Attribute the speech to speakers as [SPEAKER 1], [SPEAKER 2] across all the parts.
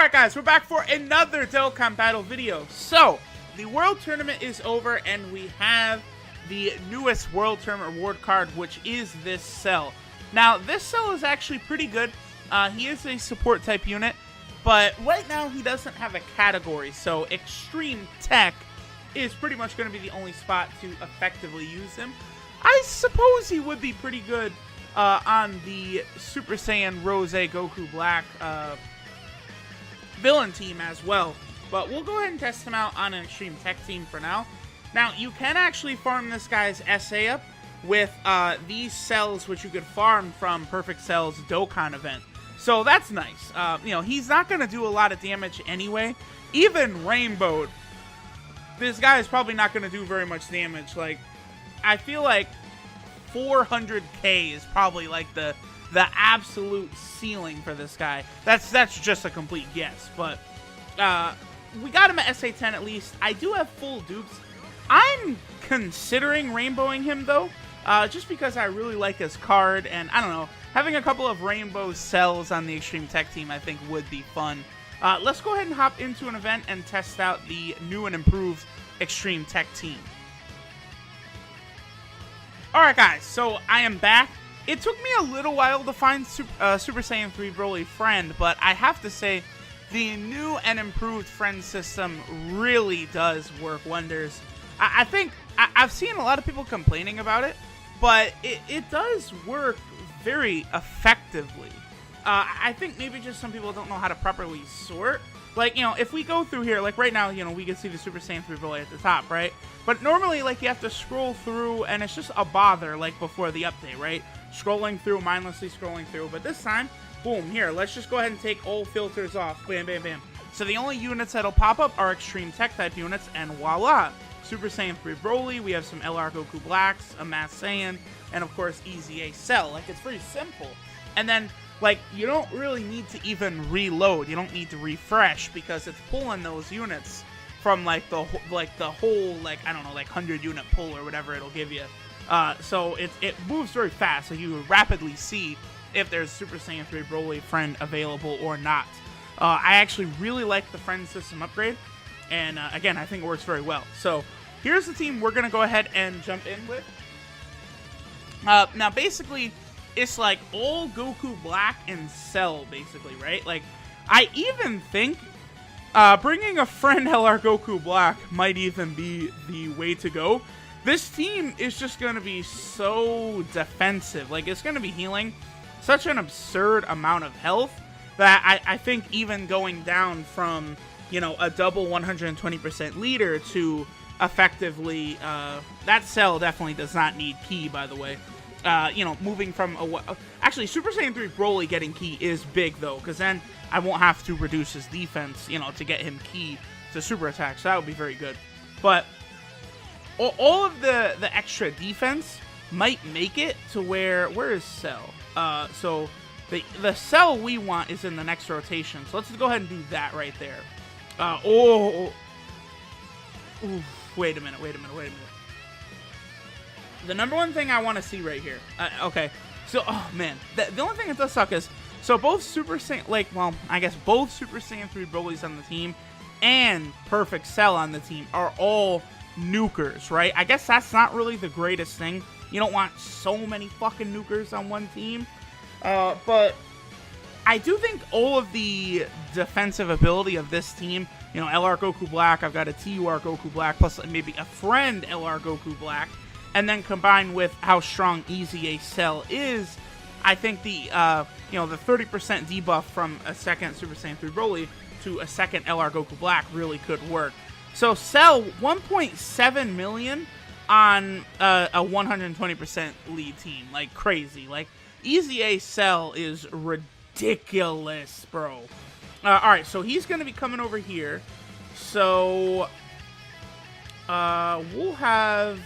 [SPEAKER 1] Alright guys, we're back for another Dokkan Battle video. So, the World Tournament is over and we have the newest World Tournament reward card, which is this Cell. Now, this Cell is actually pretty good. He is a support type unit, but right now he doesn't have a category, so Extreme Tech is pretty much going to be the only spot to effectively use him. I suppose he would be pretty good on the Super Saiyan Rose Goku Black villain team as well, but we'll go ahead and test him out on an Extreme Tech team for now. Now, you can actually farm this guy's SA up with these cells, which you could farm from Perfect Cell's Dokkan event. So that's nice. You know, he's not going to do a lot of damage anyway. Even Rainbowed, this guy is probably not going to do very much damage. Like, I feel like 400k is probably like the absolute ceiling for this guy. That's just a complete guess, but we got him at SA10 at least. I do have full dupes. I'm considering rainbowing him though, just because I really like his card, and I don't know, having a couple of rainbow cells on the Extreme Tech team I think would be fun. Let's go ahead and hop into an event and test out the new and improved Extreme Tech team. Alright guys, so I am back. It took me a little while to find Super Saiyan 3 Broly Friend, but I have to say, the new and improved friend system really does work wonders. I think, I've seen a lot of people complaining about it, but it does work very effectively. I think maybe just some people don't know how to properly sort. Like, you know, if we go through here, like right now, you know, we can see the Super Saiyan 3 Broly at the top, right? But normally, like, you have to scroll through, and it's just a bother, like, before the update, right? Scrolling through, mindlessly scrolling through. But this time, boom, here, let's just go ahead and take all filters off. Bam, bam, bam. So the only units that'll pop up are Extreme Tech type units, and voila! Super Saiyan 3 Broly, we have some LR Goku Blacks, a Mass Saiyan, and of course, EZA Cell. Like, it's very simple. And then, like, you don't really need to even reload. You don't need to refresh because it's pulling those units from like the whole, like, I don't know, like 100 unit pull or whatever it'll give you. So it moves very fast, so you rapidly see if there's Super Saiyan 3 Broly friend available or not. I actually really like the friend system upgrade, and again, I think it works very well. So here's the team we're gonna go ahead and jump in with. Now basically, it's like all Goku Black and Cell, basically, right? Like, I even think bringing a friend LR Goku Black might even be the way to go. This team is just going to be so defensive. Like, it's going to be healing such an absurd amount of health that I think even going down from, you know, a double 120% leader to effectively, that Cell definitely does not need Ki, by the way. You know, moving from actually, Super Saiyan 3 Broly getting Ki is big though, because then I won't have to reduce his defense, you know, to get him Ki to super attack, so that would be very good. But all of the extra defense might make it to where is Cell? So the Cell we want is in the next rotation, so let's go ahead and do that right there. Wait a minute. The number one thing I want to see right here. Okay, so, oh man, the only thing that does suck is, so both Super Saiyan, like, well, I guess both Super Saiyan 3 Broly's on the team and Perfect Cell on the team are all nukers, right? I guess that's not really the greatest thing. You don't want so many fucking nukers on one team. But I do think all of the defensive ability of this team, you know, LR Goku Black, I've got a TUR Goku Black, plus maybe a friend LR Goku Black, and then combined with how strong EZA Cell is, I think the, you know, the 30% debuff from a second Super Saiyan 3 Broly to a second LR Goku Black really could work. So Cell, 1.7 million on a 120% lead team. Like, crazy. Like, EZA Cell is ridiculous, bro. Alright, so he's going to be coming over here. So, we'll have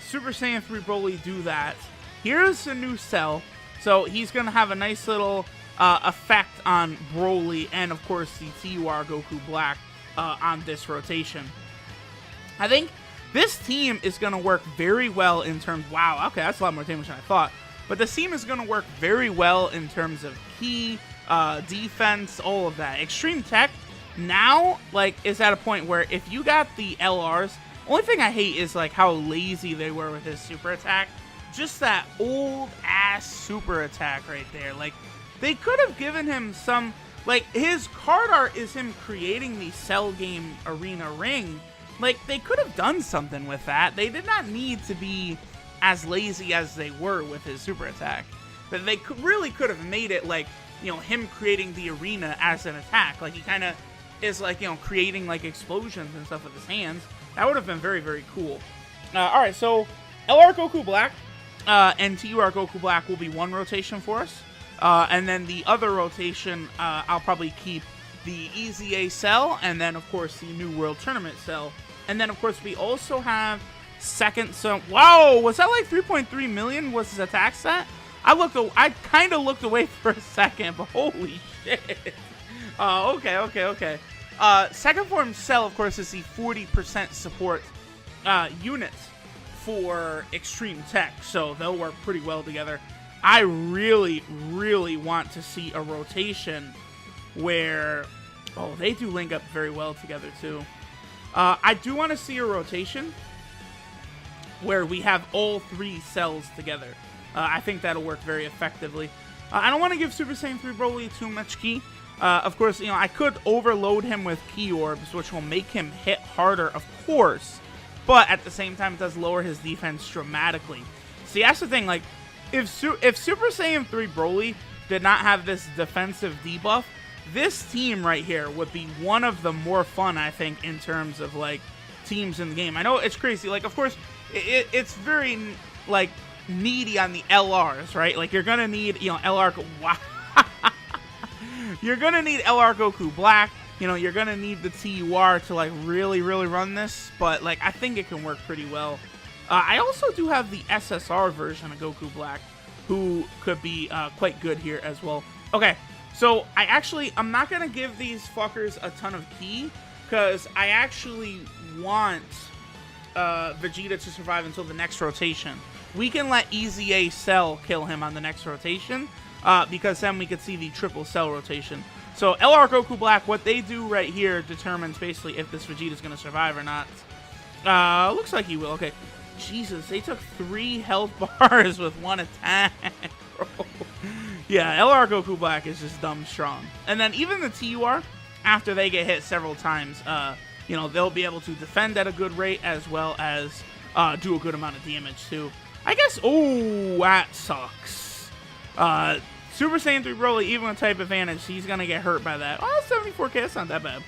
[SPEAKER 1] Super Saiyan 3 Broly do that. Here's a new Cell. So he's going to have a nice little effect on Broly and, of course, the TUR Goku Black on this rotation. I think this team is going to work very well in terms... Wow, okay, that's a lot more damage than I thought. But the team is going to work very well in terms of Ki, defense, all of that. Extreme Tech now, like, is at a point where if you got the LRs, only thing I hate is, like, how lazy they were with his super attack. Just that old-ass super attack right there. Like, they could have given him some... Like, his card art is him creating the Cell Game Arena ring. Like, they could have done something with that. They did not need to be as lazy as they were with his super attack. But they really could have made it, like, you know, him creating the arena as an attack. Like, he kind of is, like, you know, creating, like, explosions and stuff with his hands. That would have been very, very cool. Alright, so LR Goku Black and TUR Goku Black will be one rotation for us. And then the other rotation, I'll probably keep the EZA Cell, and then, of course, the New World Tournament Cell. And then, of course, we also have second... So, wow! Was that like 3.3 million was his attack set? I kind of looked away for a second, but holy shit. Okay. Second form Cell, of course, is the 40% support units for Extreme Tech, so they'll work pretty well together. I really, really want to see a rotation where... Oh, they do link up very well together, too. I do want to see a rotation where we have all three cells together. I think that'll work very effectively. I don't want to give Super Saiyan 3 Broly too much ki. Of course, you know, I could overload him with ki orbs, which will make him hit harder, of course. But at the same time, it does lower his defense dramatically. See, that's the thing. Like, if Super Saiyan 3 Broly did not have this defensive debuff, this team right here would be one of the more fun, I think, in terms of, like, teams in the game. I know it's crazy. Like, of course, it's very, like, needy on the LRs, right? Like, you're going to need, you know, wow. You're going to need LR Goku Black. You know, you're going to need the TUR to, like, really, really run this. But, like, I think it can work pretty well. I also do have the SSR version of Goku Black, who could be quite good here as well. Okay, so I'm not going to give these fuckers a ton of ki, because I actually want Vegeta to survive until the next rotation. We can let EZA Cell kill him on the next rotation, because then we could see the triple cell rotation. So LR Goku Black, what they do right here determines basically if this Vegeta is going to survive or not. Looks like he will. Okay. Jesus, they took 3 health bars with 1 attack, bro. Yeah, LR Goku Black is just dumb strong. And then even the TUR, after they get hit several times, you know, they'll be able to defend at a good rate as well as do a good amount of damage too. I guess, oh, that sucks. Super Saiyan 3 Broly, even with type advantage, he's going to get hurt by that. Oh, 74k, that's not that bad.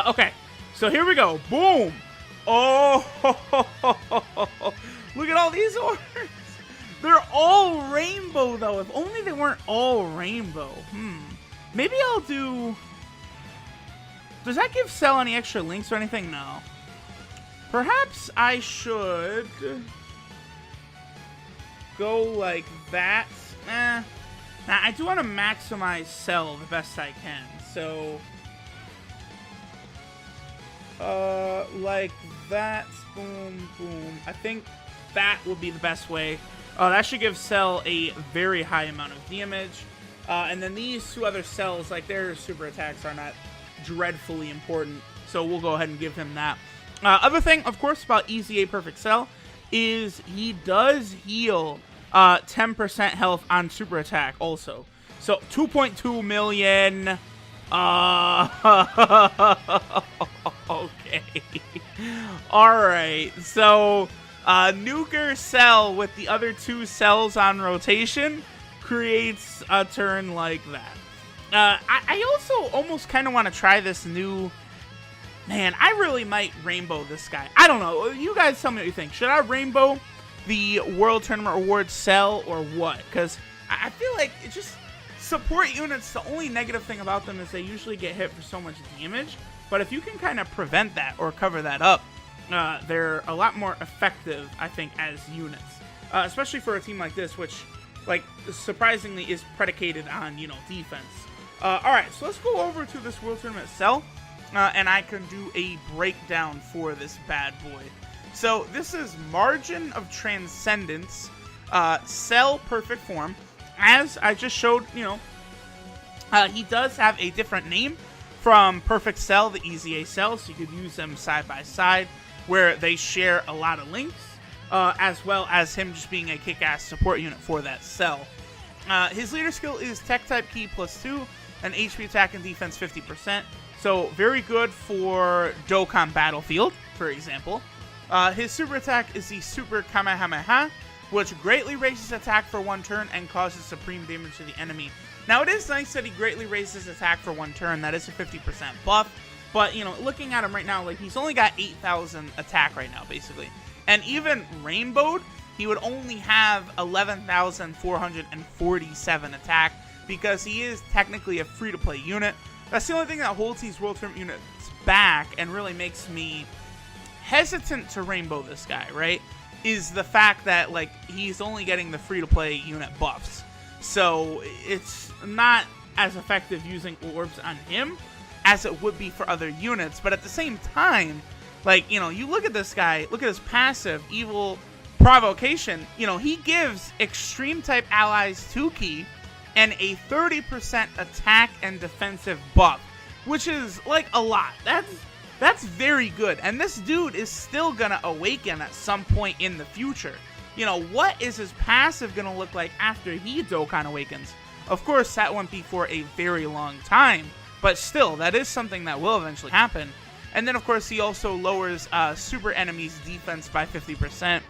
[SPEAKER 1] Okay, so here we go. Boom. Oh, look at all these orbs. They're all rainbow, though. If only they weren't all rainbow. Maybe I'll do... Does that give Cell any extra links or anything? No. Perhaps I should go like that. Now, I do want to maximize Cell the best I can. So, like that. Boom, boom. I think that would be the best way. That should give Cell a very high amount of damage. And then these 2 other cells, like their super attacks are not dreadfully important. So we'll go ahead and give him that. Other thing, of course, about EZA Perfect Cell is he does heal 10% health on super attack also. So 2.2 million. Okay. Alright. So Nuker Cell with the other 2 cells on rotation creates a turn like that. I also almost kind of want to try this new... Man, I really might rainbow this guy. I don't know. You guys tell me what you think. Should I rainbow the World Tournament Rewards Cell or what? Because I feel like it just... Support units, the only negative thing about them is they usually get hit for so much damage. But if you can kind of prevent that or cover that up, they're a lot more effective, I think, as units. Especially for a team like this, which, like, surprisingly is predicated on, you know, defense. Alright, so let's go over to this World Tournament Cell. And I can do a breakdown for this bad boy. So this is Margin of Transcendence, Cell Perfect Form. as I just showed, he does have a different name from Perfect Cell, the EZA Cell, so you could use them side by side, where they share a lot of links, as well as him just being a kick-ass support unit for that cell. His leader skill is Tech Type Key +2, and HP attack and defense 50%, so very good for Dokkan Battlefield, for example. His super attack is the Super Kamehameha, which greatly raises attack for 1 turn and causes supreme damage to the enemy. Now, it is nice that he greatly raises attack for 1 turn. That is a 50% buff. But, looking at him right now, like, he's only got 8,000 attack right now, basically. And even Rainbowed, he would only have 11,447 attack because he is technically a free-to-play unit. That's the only thing that holds these World Tournament units back and really makes me hesitant to Rainbow this guy, right? Is the fact that, like, he's only getting the free-to-play unit buffs. So it's not as effective using orbs on him as it would be for other units. But at the same time, like, you look at this guy, look at his passive, Evil Provocation, he gives extreme type allies 2 key and a 30% attack and defensive buff, which is, like, a lot. That's very good. And this dude is still gonna awaken at some point in the future. What is his passive going to look like after he Dokkan awakens? Of course, that won't be for a very long time, but still, that is something that will eventually happen. And then, of course, he also lowers super enemies' defense by 50%.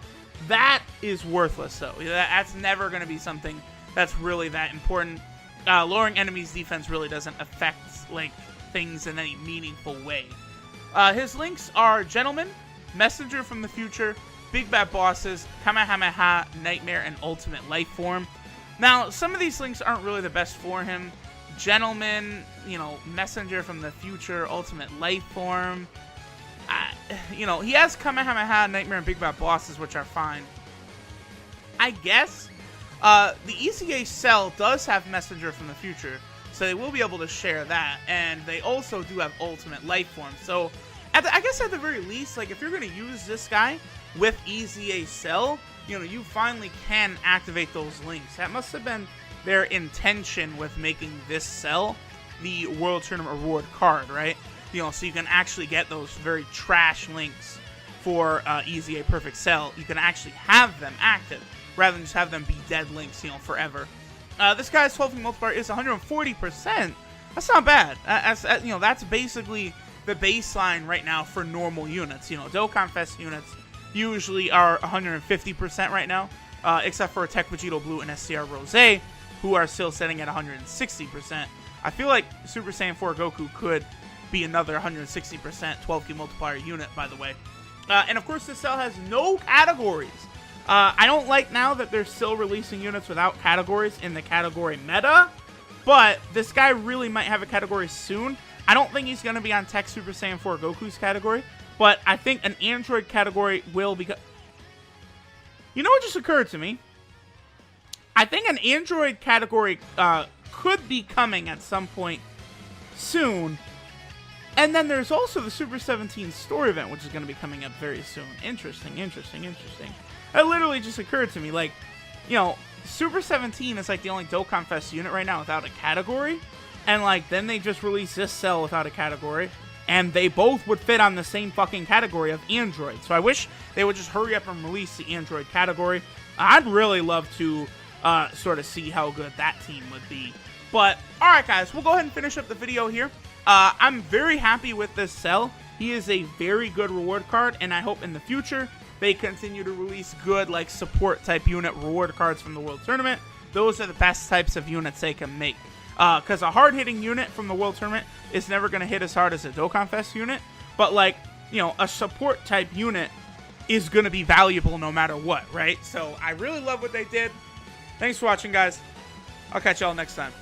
[SPEAKER 1] That is worthless, though. That's never going to be something that's really that important. Lowering enemies' defense really doesn't affect, like, things in any meaningful way. His links are Gentleman, Messenger from the Future, Big Bad Bosses, Kamehameha, Nightmare, and Ultimate Life Form. Now, some of these links aren't really the best for him. Gentleman, Messenger from the Future, Ultimate Life Form. He has Kamehameha, Nightmare, and Big Bad Bosses, which are fine. I guess the EZA Cell does have Messenger from the Future, so they will be able to share that. And they also do have Ultimate Life Form. So, I guess at the very least, like, if you're going to use this guy with EZA Cell, you finally can activate those links. That must have been their intention with making this cell the World Tournament reward card, right? So you can actually get those very trash links for EZA Perfect Cell. You can actually have them active rather than just have them be dead links, forever. This guy's 12 multiplier is 140%. That's not bad. That's basically the baseline right now for normal units. Dokkan Fest units usually are 150% right now, except for Tech Vegito Blue and SCR Rose, who are still sitting at 160%. I feel like Super Saiyan 4 Goku could be another 160% 12 key multiplier unit, by the way. And of course, this cell has no categories. I don't like now that they're still releasing units without categories in the category meta, but this guy really might have a category soon. I don't think he's going to be on Tech Super Saiyan 4 Goku's category, but I think an Android category will be... You know what just occurred to me? I think an Android category could be coming at some point soon. And then there's also the Super 17 story event, which is going to be coming up very soon. Interesting. It literally just occurred to me, like, Super 17 is like the only Dokkan Fest unit right now without a category. And, like, then they just released this cell without a category. And they both would fit on the same fucking category of Android. So I wish they would just hurry up and release the Android category. I'd really love to sort of see how good that team would be. But, alright guys, we'll go ahead and finish up the video here. I'm very happy with this cell. He is a very good reward card, and I hope in the future they continue to release good, like, support type unit reward cards from the World Tournament. Those are the best types of units they can make. Because a hard-hitting unit from the World Tournament is never going to hit as hard as a Dokkan Fest unit. But, like, a support type unit is going to be valuable no matter what, right? So I really love what they did. Thanks for watching, guys. I'll catch y'all next time.